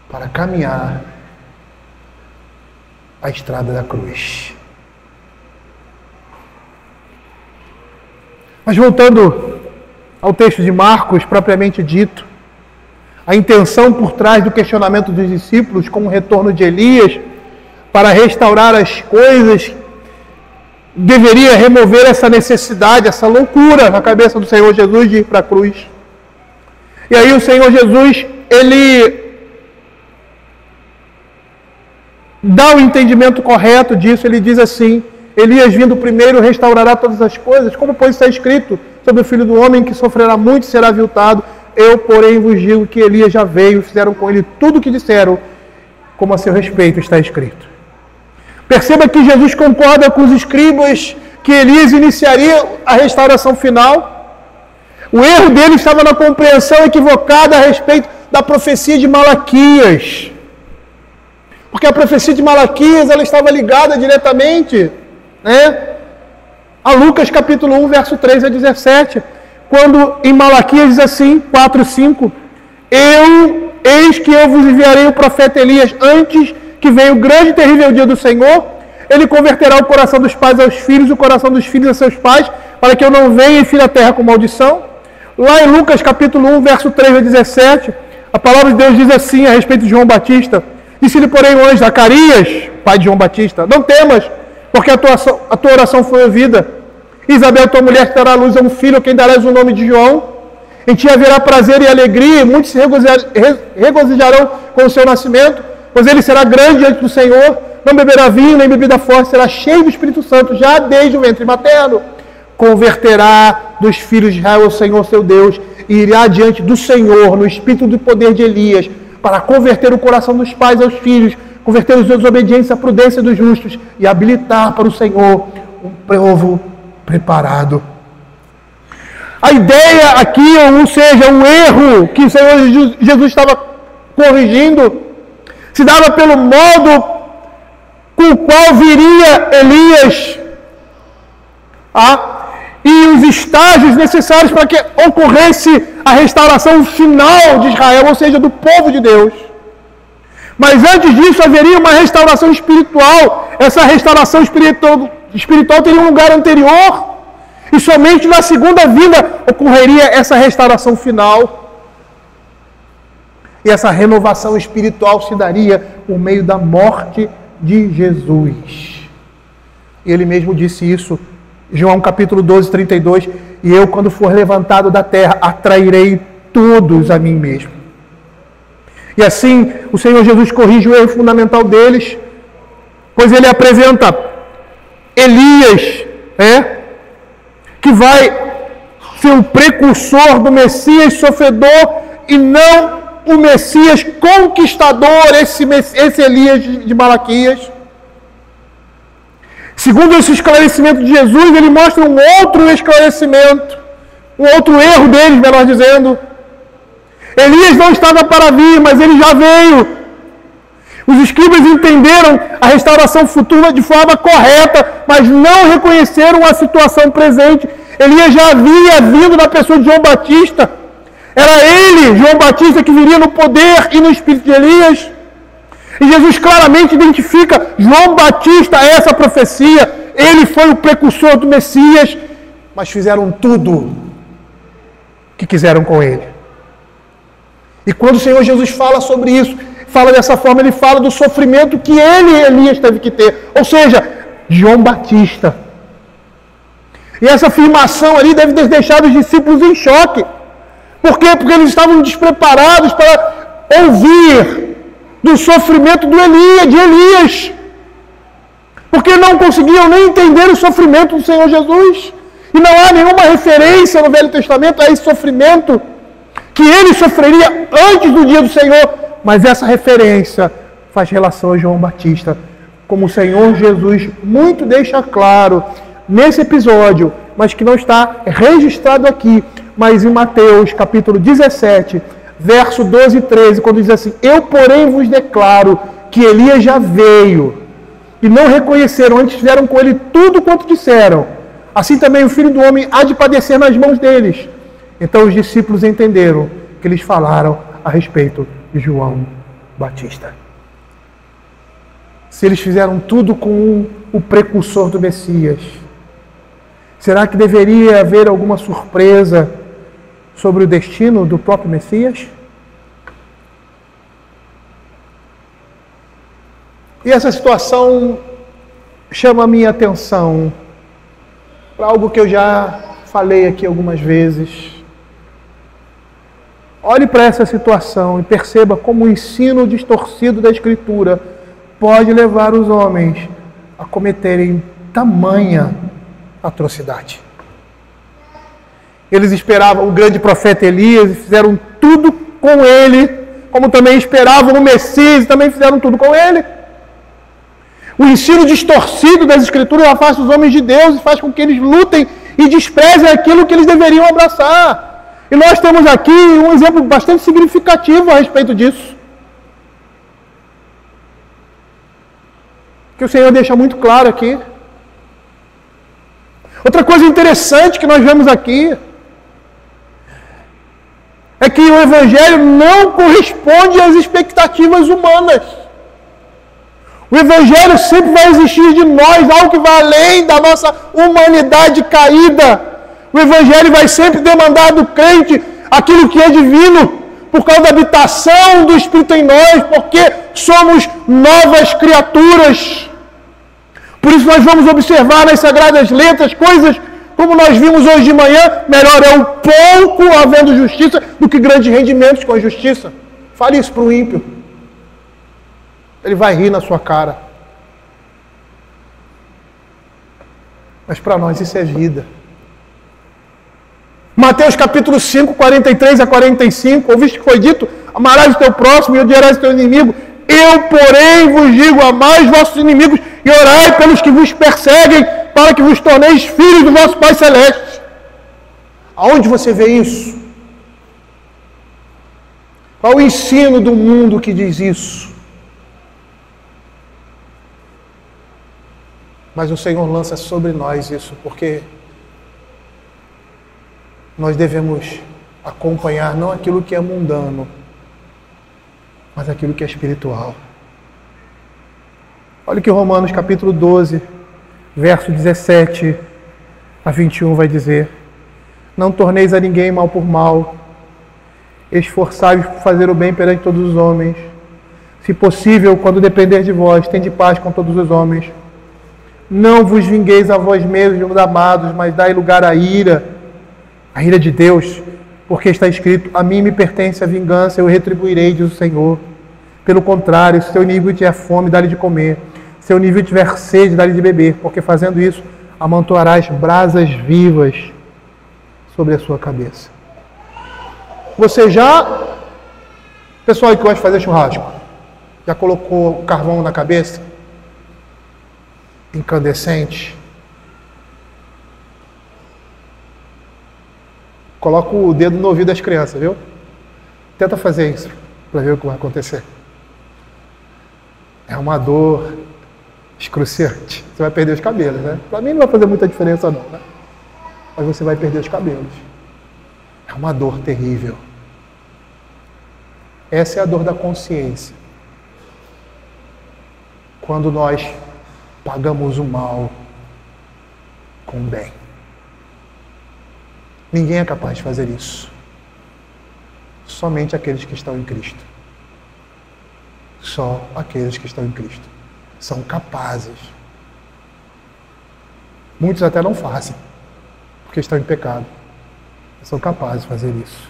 para caminhar a estrada da cruz. Mas voltando ao texto de Marcos, propriamente dito, a intenção por trás do questionamento dos discípulos com o retorno de Elias para restaurar as coisas deveria remover essa necessidade, essa loucura na cabeça do Senhor Jesus de ir para a cruz. E aí o Senhor Jesus, ele dá o entendimento correto disso, ele diz assim, Elias vindo primeiro restaurará todas as coisas, como pois está escrito sobre o Filho do Homem que sofrerá muito e será aviltado. Eu, porém, vos digo que Elias já veio e fizeram com ele tudo o que disseram, como a seu respeito está escrito. Perceba que Jesus concorda com os escribas que Elias iniciaria a restauração final. O erro dele estava na compreensão equivocada a respeito da profecia de Malaquias. Porque a profecia de Malaquias ela estava ligada diretamente, a Lucas capítulo 1, verso 3 a 17. Quando em Malaquias diz assim, 4, 5, eis que eu vos enviarei o profeta Elias antes que venha o grande e terrível dia do Senhor. Ele converterá o coração dos pais aos filhos e o coração dos filhos a seus pais, para que eu não venha e fira a terra com maldição. Lá em Lucas capítulo 1, verso 3 a 17, a palavra de Deus diz assim a respeito de João Batista. Disse-lhe, porém, o anjo Zacarias, pai de João Batista, não temas, porque a tua oração foi ouvida. Isabel, tua mulher, te dará à luz a um filho, a quem darás o nome de João. Em ti haverá prazer e alegria, e muitos se regozijarão com o seu nascimento, pois ele será grande diante do Senhor, não beberá vinho, nem bebida forte, será cheio do Espírito Santo, já desde o ventre materno. Converterá dos filhos de Israel ao Senhor seu Deus, e irá diante do Senhor, no espírito do poder de Elias, para converter o coração dos pais aos filhos, converter os desobedientes à prudência dos justos, e habilitar para o Senhor um povo preparado. A ideia aqui, ou seja, um erro que o Senhor Jesus estava corrigindo, se dava pelo modo com o qual viria Elias, e os estágios necessários para que ocorresse a restauração final de Israel, ou seja, do povo de Deus. Mas antes disso haveria uma restauração espiritual. Essa restauração espiritual teria um lugar anterior. E somente na segunda vinda ocorreria essa restauração final. E essa renovação espiritual se daria por meio da morte de Jesus. Ele mesmo disse isso, João capítulo 12, 32. E eu, quando for levantado da terra, atrairei todos a mim mesmo. E assim, o Senhor Jesus corrige o erro fundamental deles, pois ele apresenta Elias, que vai ser o precursor do Messias sofredor e não o Messias conquistador, esse Elias de Malaquias. Segundo esse esclarecimento de Jesus, ele mostra um outro esclarecimento, um outro erro deles, melhor dizendo. Elias não estava para vir, mas ele já veio. Os escribas entenderam a restauração futura de forma correta, mas não reconheceram a situação presente. Elias já havia vindo na pessoa de João Batista. Era ele, João Batista, que viria no poder e no espírito de Elias. E Jesus claramente identifica João Batista a essa profecia. Ele foi o precursor do Messias, mas fizeram tudo que quiseram com ele. E quando o Senhor Jesus fala sobre isso, fala dessa forma, ele fala do sofrimento que Elias teve que ter. Ou seja, João Batista. E essa afirmação ali deve ter deixado os discípulos em choque. Por quê? Porque eles estavam despreparados para ouvir do sofrimento de Elias. Porque não conseguiam nem entender o sofrimento do Senhor Jesus. E não há nenhuma referência no Velho Testamento a esse sofrimento que ele sofreria antes do dia do Senhor. Mas essa referência faz relação a João Batista. Como o Senhor Jesus muito deixa claro nesse episódio, mas que não está registrado aqui, mas em Mateus capítulo 17, verso 12 e 13, quando diz assim: eu, porém, vos declaro que Elias já veio, e não reconheceram, antes fizeram com ele tudo quanto disseram. Assim também o Filho do Homem há de padecer nas mãos deles. Então os discípulos entenderam que eles falaram a respeito de João Batista. Se eles fizeram tudo com o precursor do Messias, será que deveria haver alguma surpresa sobre o destino do próprio Messias? E essa situação chama a minha atenção para algo que eu já falei aqui algumas vezes. Olhe para essa situação e perceba como o ensino distorcido da Escritura pode levar os homens a cometerem tamanha atrocidade. Eles esperavam o grande profeta Elias e fizeram tudo com ele, como também esperavam o Messias e também fizeram tudo com ele. O ensino distorcido das Escrituras afasta os homens de Deus e faz com que eles lutem e desprezem aquilo que eles deveriam abraçar. E nós temos aqui um exemplo bastante significativo a respeito disso. Que o Senhor deixa muito claro aqui. Outra coisa interessante que nós vemos aqui é que o Evangelho não corresponde às expectativas humanas. O Evangelho sempre vai exigir de nós algo que vai além da nossa humanidade caída. O Evangelho vai sempre demandar do crente aquilo que é divino, por causa da habitação do Espírito em nós, porque somos novas criaturas. Por isso nós vamos observar nas Sagradas Letras coisas como nós vimos hoje de manhã: melhor é o pouco havendo justiça do que grandes rendimentos com a justiça. Fale isso para o ímpio. Ele vai rir na sua cara. Mas para nós isso é vida. Mateus capítulo 5, 43 a 45, ouviste que foi dito: amarás o teu próximo e odiarás o teu inimigo. Eu, porém, vos digo: amai os vossos inimigos e orai pelos que vos perseguem, para que vos torneis filhos do vosso Pai Celeste. Aonde você vê isso? Qual o ensino do mundo que diz isso? Mas o Senhor lança sobre nós isso, porque nós devemos acompanhar não aquilo que é mundano, mas aquilo que é espiritual. Olha o que Romanos capítulo 12, verso 17 a 21 vai dizer: não torneis a ninguém mal por mal, esforçai-vos por fazer o bem perante todos os homens. Se possível, quando depender de vós, tende paz com todos os homens. Não vos vingueis a vós mesmos, amados, mas dai lugar à ira de Deus, porque está escrito: a mim me pertence a vingança, eu retribuirei, diz o Senhor. Pelo contrário, se teu inimigo tiver fome, dá-lhe de comer. Se teu inimigo tiver sede, dá-lhe de beber, porque fazendo isso, amontoarás brasas vivas sobre a sua cabeça. Você já, pessoal que gosta de fazer churrasco, já colocou o carvão na cabeça? Incandescente? Coloca o dedo no ouvido das crianças, viu? Tenta fazer isso, para ver o que vai acontecer. É uma dor excruciante. Você vai perder os cabelos, né? Para mim não vai fazer muita diferença não, né? Mas você vai perder os cabelos. É uma dor terrível. Essa é a dor da consciência. Quando nós pagamos o mal com o bem. Ninguém é capaz de fazer isso. Somente aqueles que estão em Cristo. Só aqueles que estão em Cristo são capazes. Muitos até não fazem, porque estão em pecado. São capazes de fazer isso.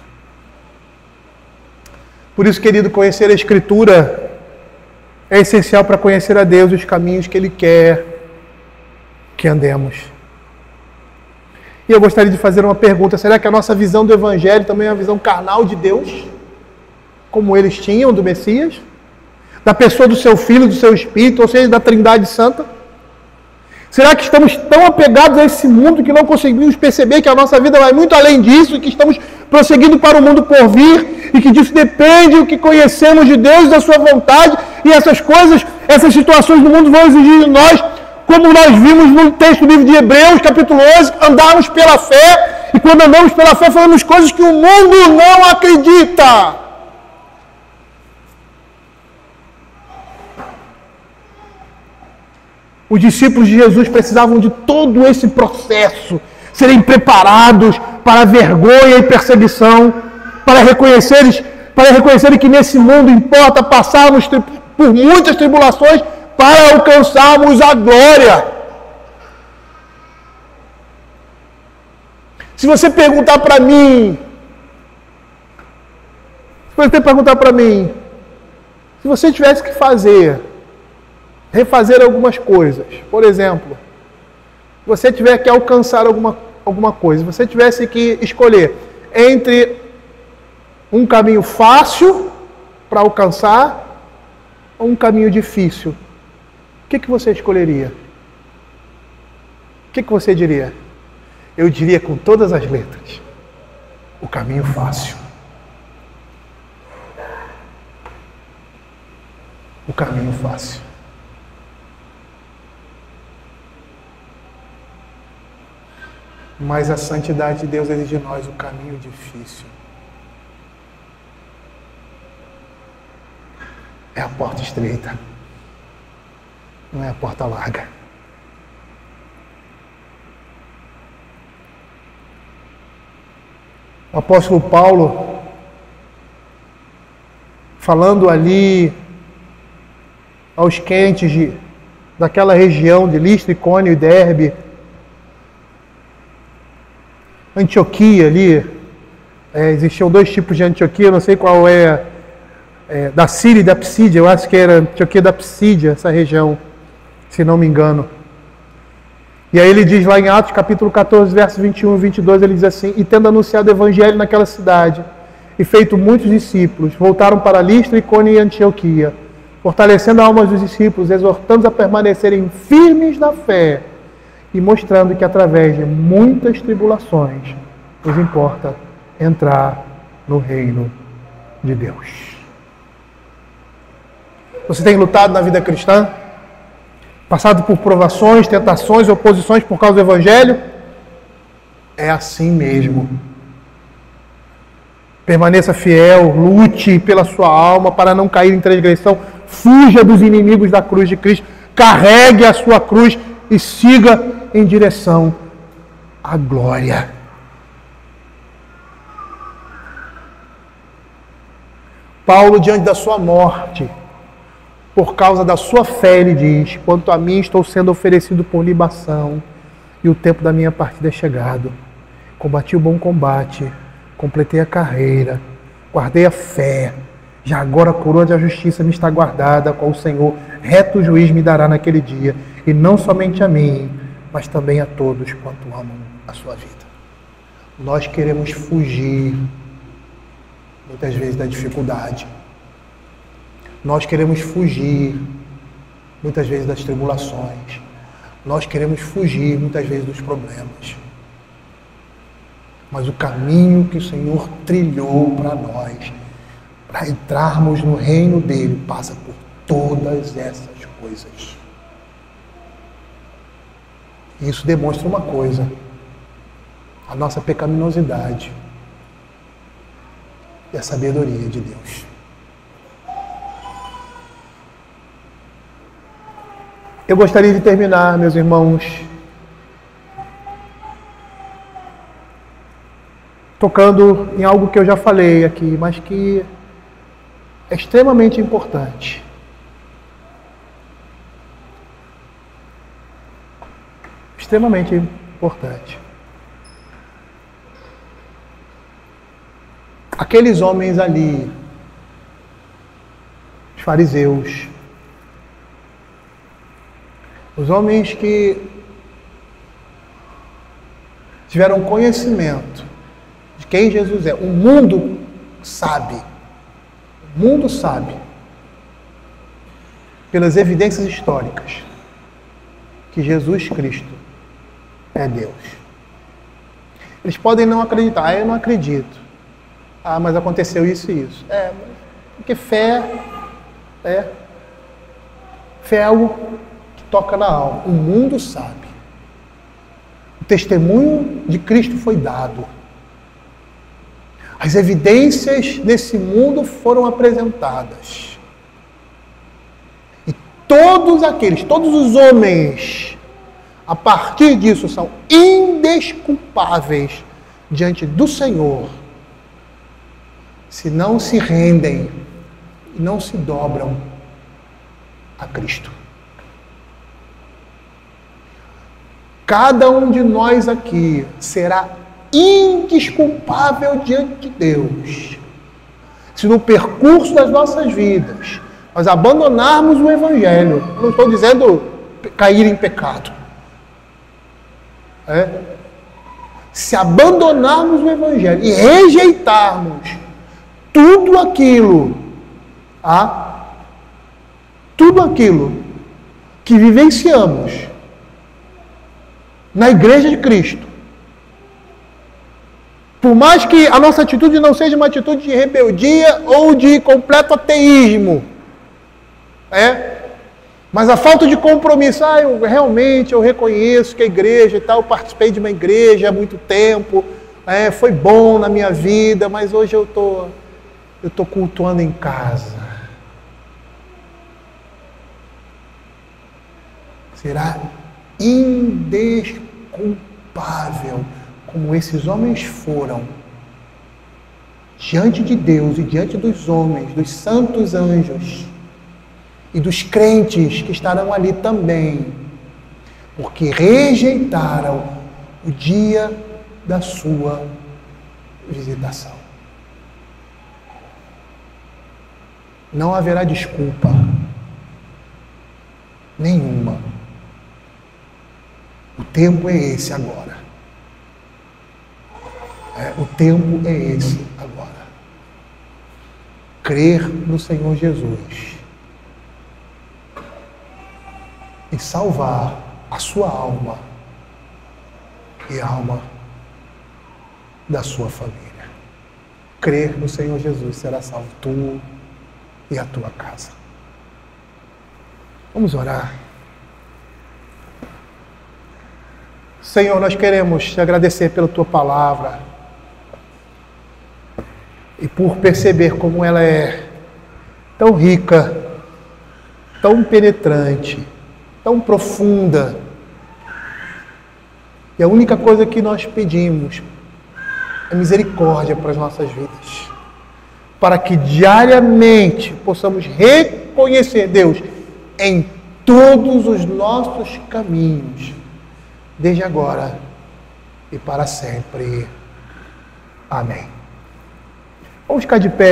Por isso, querido, conhecer a Escritura é essencial para conhecer a Deus e os caminhos que Ele quer que andemos. E eu gostaria de fazer uma pergunta: será que a nossa visão do Evangelho também é uma visão carnal de Deus? Como eles tinham do Messias? Da pessoa do seu Filho, do seu Espírito, ou seja, da Trindade Santa? Será que estamos tão apegados a esse mundo que não conseguimos perceber que a nossa vida vai muito além disso e que estamos prosseguindo para o mundo por vir e que disso depende o que conhecemos de Deus e da sua vontade, e essas coisas, essas situações do mundo vão exigir de nós, como nós vimos no texto do livro de Hebreus, capítulo 11, andarmos pela fé, e quando andamos pela fé falamos coisas que o mundo não acredita. Os discípulos de Jesus precisavam de todo esse processo, serem preparados para a vergonha e perseguição, para reconhecerem que nesse mundo importa passarmos por muitas tribulações para alcançarmos a glória. Se você perguntar para mim, se você tivesse que refazer algumas coisas, por exemplo, você tiver que alcançar alguma coisa, você tivesse que escolher entre um caminho fácil para alcançar ou um caminho difícil, o que você escolheria? O que você diria? Eu diria com todas as letras: o caminho fácil. O caminho fácil. Mas a santidade de Deus exige de nós o caminho difícil. É a porta estreita. não é a porta larga. O apóstolo Paulo, falando ali aos crentes daquela região de Listra, Icônio e Derbe, Antioquia ali, existiam dois tipos de Antioquia, não sei qual da Síria e da Psídia, eu acho que era Antioquia da Psídia, essa região, se não me engano. E aí ele diz lá em Atos capítulo 14, versos 21 e 22, ele diz assim: e tendo anunciado o evangelho naquela cidade, e feito muitos discípulos, voltaram para Listra, Icônio e Antioquia, fortalecendo a alma dos discípulos, exortando-os a permanecerem firmes na fé, e mostrando que através de muitas tribulações nos importa entrar no reino de Deus. Você tem lutado na vida cristã? Passado por provações, tentações, oposições por causa do Evangelho? É assim mesmo. Permaneça fiel, lute pela sua alma para não cair em transgressão, fuja dos inimigos da cruz de Cristo, carregue a sua cruz e siga em direção à glória. Paulo, diante da sua morte, por causa da sua fé, ele diz: quanto a mim, estou sendo oferecido por libação, e o tempo da minha partida é chegado. Combati o bom combate, completei a carreira, guardei a fé. Já agora a coroa da justiça me está guardada, a qual o Senhor, reto juiz, me dará naquele dia, e não somente a mim, mas também a todos quanto amam a sua vida. Nós queremos fugir, muitas vezes, da dificuldade. Nós queremos fugir, muitas vezes, das tribulações. Nós queremos fugir, muitas vezes, dos problemas. Mas o caminho que o Senhor trilhou para nós, para entrarmos no reino dele, passa por todas essas coisas. E isso demonstra uma coisa: a nossa pecaminosidade e a sabedoria de Deus. Eu gostaria de terminar, meus irmãos, tocando em algo que eu já falei aqui, mas que é extremamente importante. Extremamente importante. Aqueles homens ali, os fariseus, os homens que tiveram conhecimento de quem Jesus é, o mundo sabe, pelas evidências históricas, que Jesus Cristo é Deus. Eles podem não acreditar. Eu não acredito. Mas aconteceu isso e isso. Porque fé é algo que toca na alma. O mundo sabe. O testemunho de Cristo foi dado. As evidências nesse mundo foram apresentadas. E todos os homens, a partir disso, são indesculpáveis diante do Senhor, se não se rendem e não se dobram a Cristo. Cada um de nós aqui será indesculpável diante de Deus se no percurso das nossas vidas nós abandonarmos o Evangelho. Não estou dizendo cair em pecado. Se abandonarmos o Evangelho e rejeitarmos tudo aquilo que vivenciamos na Igreja de Cristo, por mais que a nossa atitude não seja uma atitude de rebeldia ou de completo ateísmo, mas a falta de compromisso, eu reconheço que a igreja e tal, eu participei de uma igreja há muito tempo, foi bom na minha vida, mas hoje eu estou cultuando em casa. será indesculpável, como esses homens foram, diante de Deus e diante dos homens, dos santos anjos e dos crentes que estarão ali também, porque rejeitaram o dia da sua visitação. Não haverá desculpa nenhuma. O tempo é esse agora. O tempo é esse agora. Crer no Senhor Jesus e salvar a sua alma e a alma da sua família. Crer no Senhor Jesus, será salvo tu e a tua casa. Vamos orar. Senhor, nós queremos te agradecer pela tua palavra e por perceber como ela é tão rica, tão penetrante, tão profunda. E a única coisa que nós pedimos é misericórdia para as nossas vidas, para que diariamente possamos reconhecer Deus em todos os nossos caminhos, desde agora e para sempre. Amém. Vamos ficar de pé.